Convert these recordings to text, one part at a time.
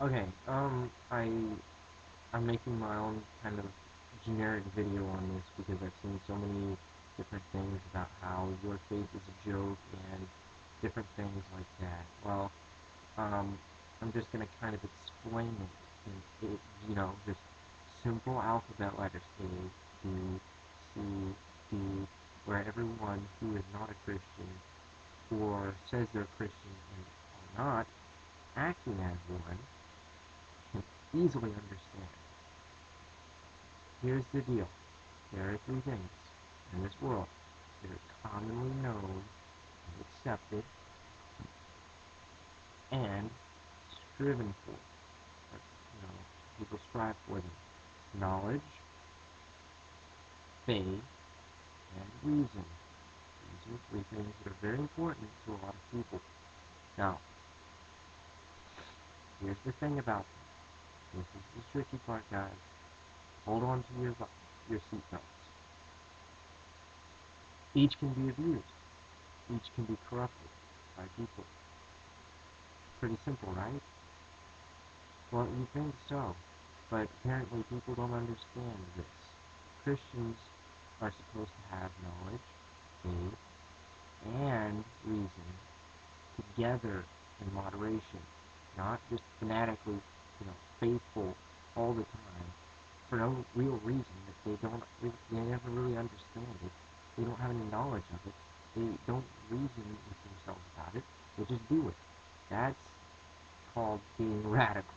Okay, I'm making my own kind of generic video on this because I've seen so many different things about how your faith is a joke and different things like that. Well, um, I'm just gonna kind of explain it in just simple alphabet letters: A, B, C, D, where everyone who is not a Christian or says they're Christian and are not acting as one can easily understand. Here's the deal. There are three things in this world that are commonly known and accepted and striven for. Or, people strive for them. Knowledge, faith, and reason. These are three things that are very important to a lot of people. Now, here's the thing about them. This is the tricky part, guys. Hold on to your seatbelts. Each can be abused. Each can be corrupted by people. Pretty simple, right? Well, you think so, but apparently people don't understand this. Christians are supposed to have knowledge, faith, and reason together in moderation, not just fanatically, faithful all the time for no real reason that they never really understand it. They don't have any knowledge of it. They don't reason with themselves about it. They just do it. That's called being radical.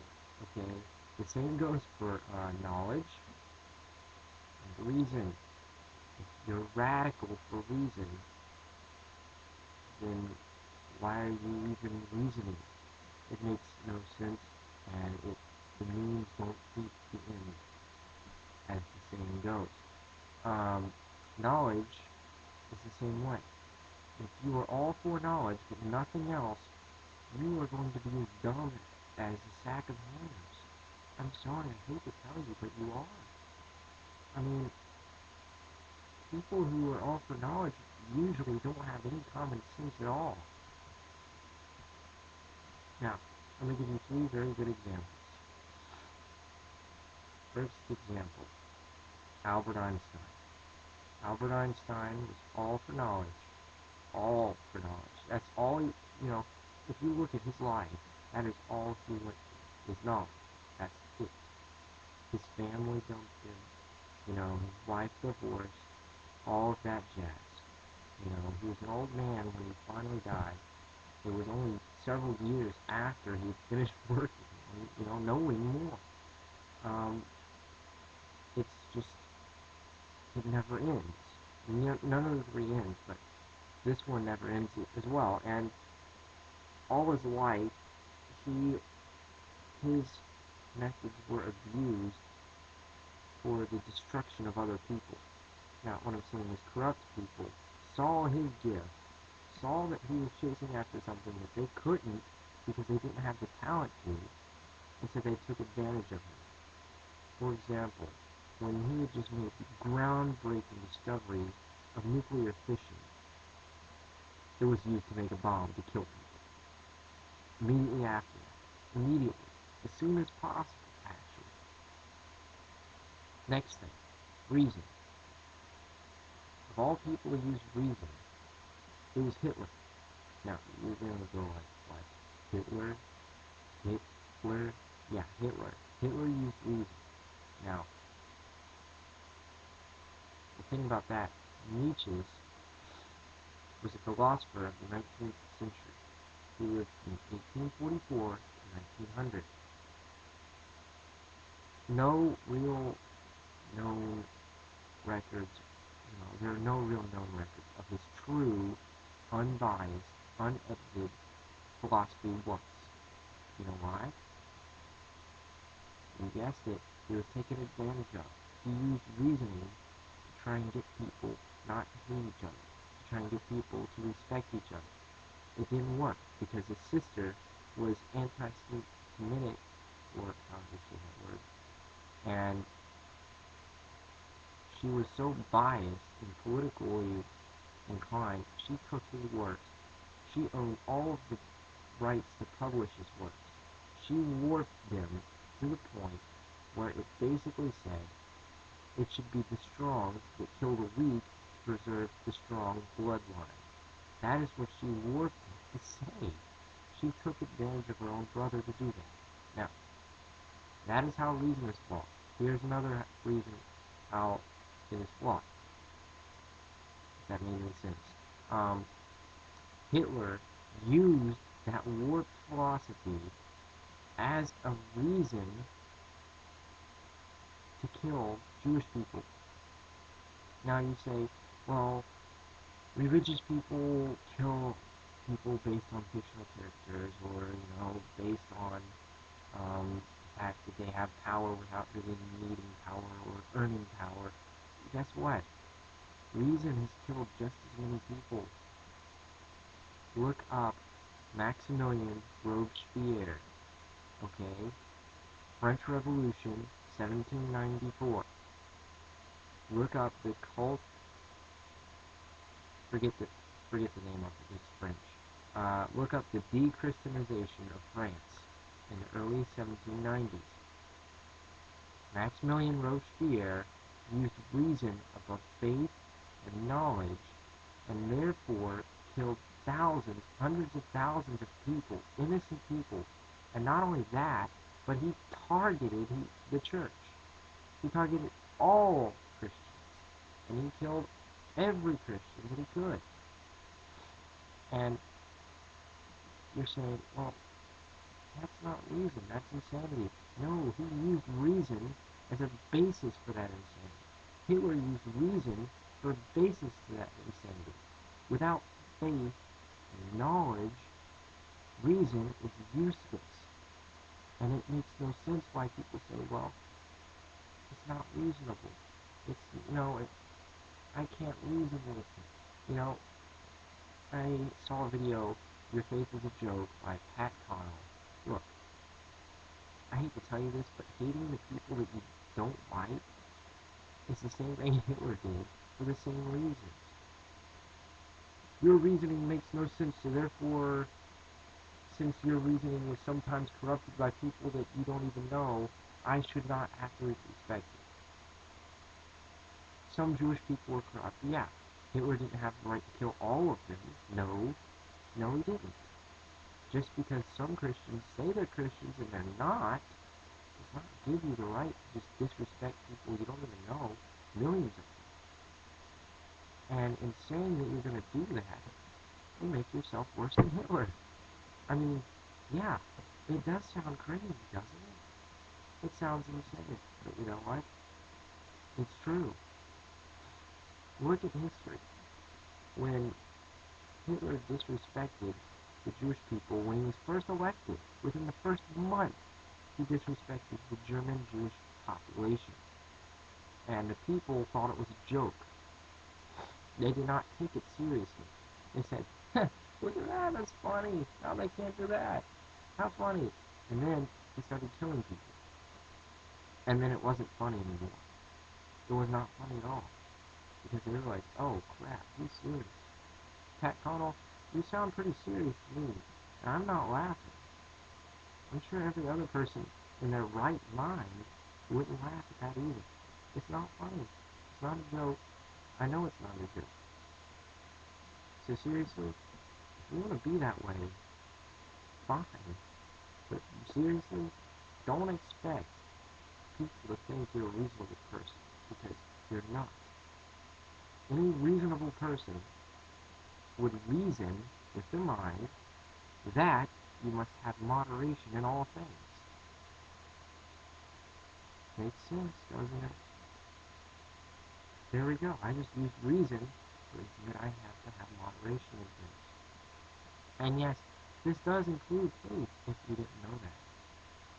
Okay, the same goes for knowledge and reason. If you're radical for reason, then why are you even reasoning? It makes no sense, and the means don't beat the ends, as the saying goes. Knowledge is the same way. If you are all for knowledge but nothing else, you are going to be as dumb as a sack of hammers. I'm sorry, I hate to tell you, but you are. I mean, people who are all for knowledge usually don't have any common sense at all. Now, I'm going to give you three very good examples. First example, Albert Einstein. Albert Einstein was all for knowledge. All for knowledge. That's all if you look at his life, that is all he went for, is knowledge. That's it. His family dumped him, his wife divorced, all of that jazz. He was an old man when he finally died. It was only several years after he had finished working, and, knowing more. It's just, it never ends. None of the three ends, but this one never ends as well. And all his life, his methods were abused for the destruction of other people. Now, what I'm saying is corrupt people saw his gift, saw that he was chasing after something that they couldn't because they didn't have the talent to, and so they took advantage of him. For example, when he had just made the groundbreaking discovery of nuclear fission, it was used to make a bomb to kill people. Immediately after that. Immediately. As soon as possible, actually. Next thing. Reason. Of all people who used reason, it was Hitler. Now, you're going to go like, Hitler? Hitler? Yeah, Hitler. Hitler used reason. Now, the thing about that, Nietzsche was a philosopher of the 19th century. He lived from 1844 to 1900. No real known records, there are no real known records of his true, unbiased, unedited philosophy once. You know why? You guessed it, he was taken advantage of. He used reasoning to try and get people not to hate each other, to try and get people to respect each other. It didn't work because his sister was anti-Semitic, or how do you say that word? And she was so biased and politically inclined, she took his works. She owned all of the rights to publish his works. She warped them to the point where it basically said it should be the strong that kill the weak to preserve the strong bloodline. That is what she warped it to say. She took advantage of her own brother to do that. Now, that is how reason is flawed. Here's another reason how it is flawed. If that made any sense. Hitler used that warped philosophy as a reason to kill Jewish people. Now you say, well, religious people kill people based on fictional characters, or, based on the fact that they have power without really needing power or earning power. Guess what? Reason has killed just as many people. Look up Maximilien Robespierre, okay? French Revolution, 1794. Look up the cult. Forget the name of it. It's French. Look up the de-Christianization of France in the early 1790s. Maximilien Robespierre used reason above faith and knowledge, and therefore killed thousands, hundreds of thousands of people, innocent people. And not only that, but he targeted the church. He targeted all Christians, and he killed every Christian that he could. And you're saying, well, that's not reason, that's insanity. No, he used reason as a basis for that insanity. Hitler used reason for a basis to that insanity. Without faith and knowledge, reason is useless. And it makes no sense why people say, well, it's not reasonable. I can't reason with it. I saw a video, Your Faith is a Joke, by Pat Connell. Look, I hate to tell you this, but hating the people that you don't like is the same thing Hitler did for the same reasons. Your reasoning makes no sense, so therefore, since your reasoning is sometimes corrupted by people that you don't even know, I should not have to respect it. Some Jewish people were corrupt. Yeah, Hitler didn't have the right to kill all of them. No, he didn't. Just because some Christians say they're Christians and they're not, does not give you the right to just disrespect people you don't even know, millions of them. And in saying that you're going to do that, you make yourself worse than Hitler. I mean, yeah, it does sound crazy, doesn't it? It sounds insane, but you know what? It's true. Look at history. When Hitler disrespected the Jewish people when he was first elected, within the first month, he disrespected the German Jewish population. And the people thought it was a joke. They did not take it seriously. They said, look at that, that's funny. How they can't do that? How funny. And then he started killing people. And then it wasn't funny anymore. It was not funny at all. Because they realized, oh crap, he's serious. Pat Connell, you sound pretty serious to me. And I'm not laughing. I'm sure every other person in their right mind wouldn't laugh at that either. It's not funny. It's not a joke. I know it's not a joke. So seriously, if you want to be that way, fine. But seriously, don't expect people to think you're a reasonable person, because you're not. Any reasonable person would reason with their mind that you must have moderation in all things. Makes sense, doesn't it? There we go. I just used reason to reason that I have to have moderation in things. And yes, this does include faith, if you didn't know that.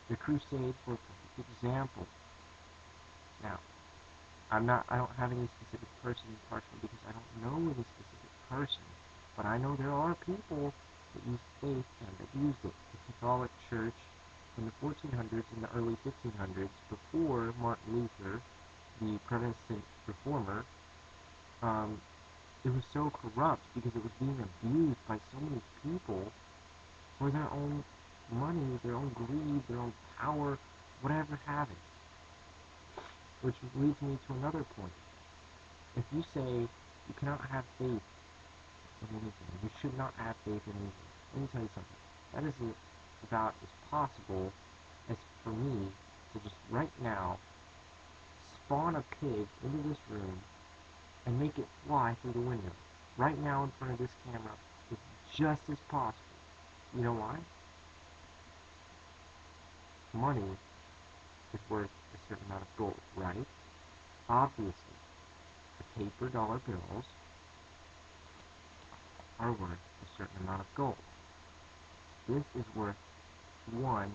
The Crusades were a perfect example. Now, I don't have any specific person partially because I don't know any specific person, but I know there are people that use faith and abused it. The Catholic Church in the 1400s and the early 1500s, before Martin Luther, the Protestant reformer, it was so corrupt because it was being abused by so many people for their own money, their own greed, their own power, whatever have it. Which leads me to another point. If you say you cannot have faith in anything, you should not have faith in anything, let me tell you something. That is about as possible as for me to just right now spawn a pig into this room and make it fly through the window. Right now in front of this camera is just as possible. You know why? Money is worth a certain amount of gold, right? Obviously, the paper dollar bills are worth a certain amount of gold. This is worth one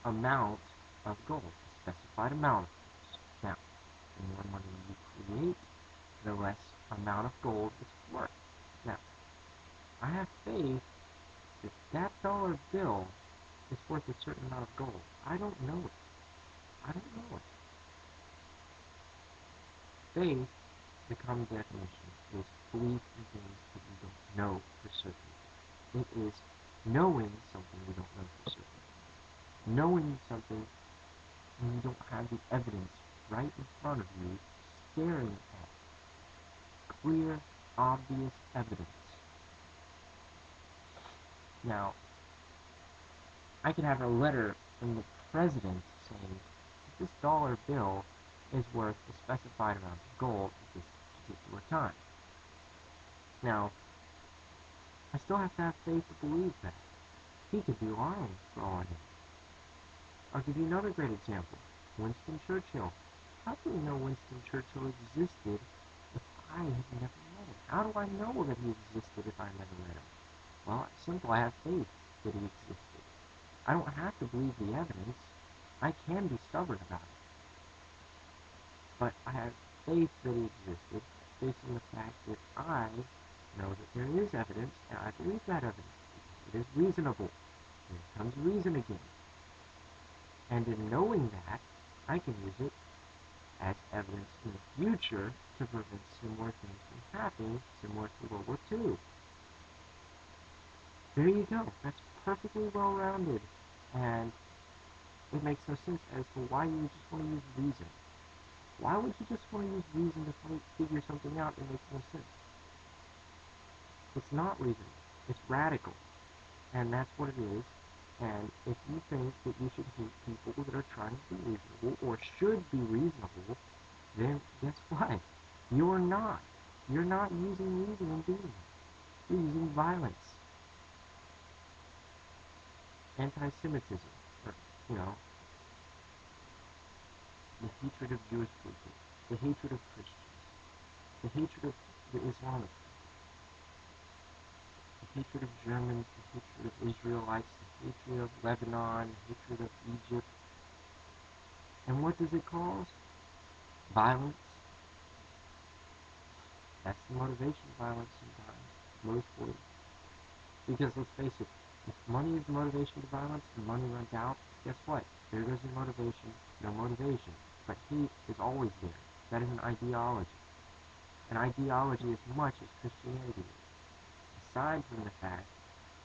amount of gold, a specified amount of gold. Now, the more money you create, the less amount of gold it's worth. Now, I have faith that that dollar bill is worth a certain amount of gold. I don't know it. I don't know it. Faith, the common definition, is belief in things that you don't know for certain. It is knowing something you don't know for certain. Knowing something when you don't have the evidence right in front of you, staring at clear, obvious evidence. Now, I could have a letter from the president saying that this dollar bill is worth a specified amount of gold at this particular time. Now, I still have to have faith to believe that. He could be lying for all I know. I'll give you another great example. Winston Churchill. How do we know Winston Churchill existed if I have never met him? How do I know that he existed if I never met him? Well, it's simple. I have faith that he existed. I don't have to believe the evidence. I can be stubborn about it. But I have faith that he existed based on the fact that I know that there is evidence, and I believe that evidence. It is reasonable. Here comes reason again. And in knowing that, I can use it as evidence in the future to prevent similar things from happening, similar to World War II. There you go. That's perfectly well-rounded. And it makes no sense as to why you would just want to use reason. Why would you just want to use reason to figure something out? It makes no sense. It's not reason. It's radical. And that's what it is. And if you think that you should hate people that are trying to be reasonable or should be reasonable, then guess what? You're not. You're not using reason in doing it. You're using violence. Anti-Semitism. Or, the hatred of Jewish people. The hatred of Christians. The hatred of the Islamic people. The hatred of Germans, the hatred of Israelites, the hatred of Lebanon, the hatred of Egypt. And what does it cause? Violence. That's the motivation of violence sometimes, mostly. Because let's face it, if money is the motivation to violence and money runs out, guess what? There goes your motivation, no motivation. But hate is always there. That is an ideology. An ideology as much as Christianity is. Aside from the fact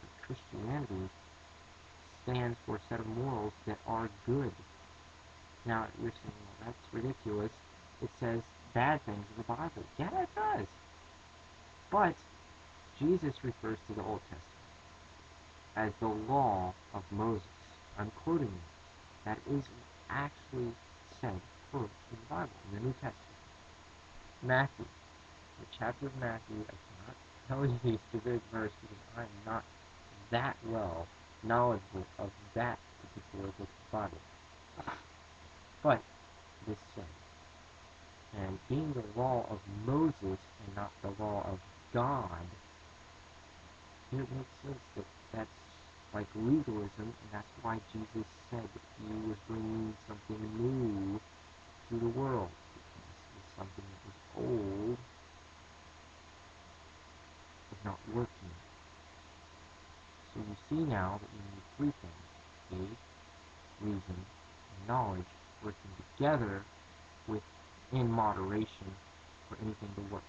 that Christianity stands for a set of morals that are good. Now, you're saying, well, that's ridiculous. It says bad things in the Bible. Yeah, it does. But Jesus refers to the Old Testament as the law of Moses. I'm quoting you. That is actually said, quote, in the Bible, in the New Testament. Matthew, the chapter of Matthew, I cannot tell you the specific verse because I am not that well knowledgeable of that particular book of the Bible. But this said, and being the law of Moses and not the law of God, it makes sense that that's like legalism, and that's why Jesus said that he was bringing something new to the world, because something that was old was not working. So you see now that you need three things: faith, reason, and knowledge working together in moderation for anything to work.